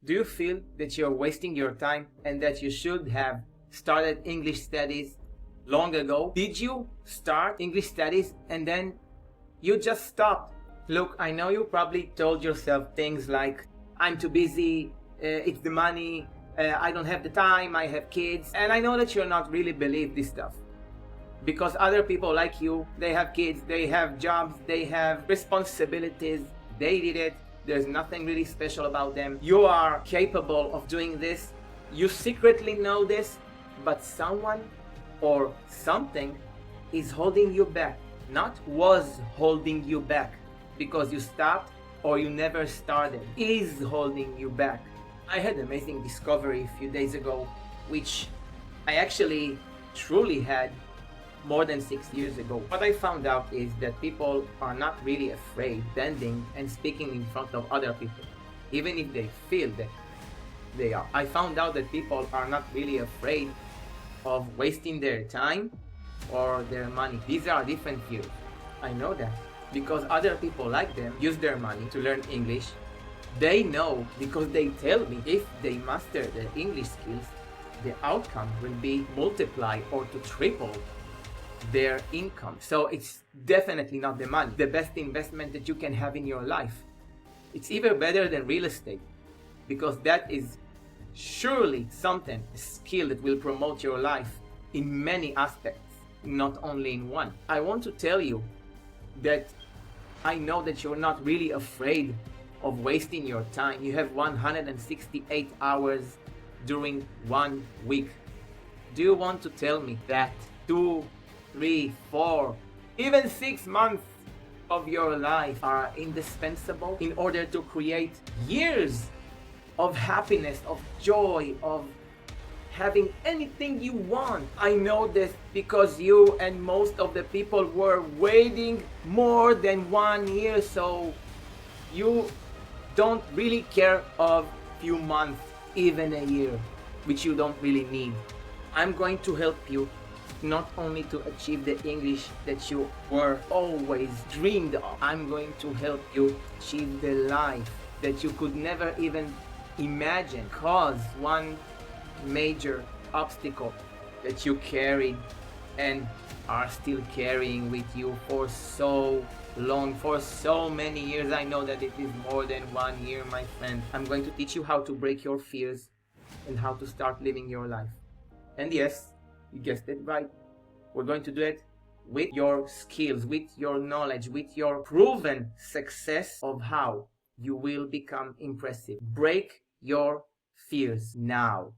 Do you feel that you're wasting your time and that you should have started English studies long ago? Did you start English studies and then you just stopped? Look, I know you probably told yourself things like, I'm too busy, it's the money, I don't have the time, I have kids. And I know that you're not really believe this stuff. Because other people like you, they have kids, they have jobs, they have responsibilities, they did it. There's nothing really special about them. You are capable of doing this. You secretly know this, but someone or something is holding you back. Not was holding you back because you stopped or you never started. Is holding you back. I had an amazing discovery a few days ago, which I actually truly had more than 6 years ago. What I found out is that people are not really afraid standing and speaking in front of other people, even if they feel that they are. I found out that people are not really afraid of wasting their time or their money. These are different fears. I know that because other people like them use their money to learn English. They know because they tell me if they master their English skills, the outcome will be multiply or to triple their income. So it's definitely not the money. The best investment that you can have in your life. It's even better than real estate because that is surely something, a skill that will promote your life in many aspects, not only in one. I want to tell you that I know that you're not really afraid of wasting your time. You have 168 hours during 1 week. Do you want to tell me that 2, 3, 4, even 6 months of your life are indispensable in order to create years of happiness, of joy, of having anything you want? I know this because you and most of the people were waiting more than 1 year, so you don't really care of few months, even a year, which you don't really need. I'm going to help you not only to achieve the English that you were always dreamed of. I'm going to help you achieve the life that you could never even imagine. Cause one major obstacle that you carried and are still carrying with you for so long, for so many years. I know that it is more than 1 year, my friend. I'm going to teach you how to break your fears and how to start living your life. And yes, you guessed it right. We're going to do it with your skills, with your knowledge, with your proven success of how you will become impressive. Break your fears now.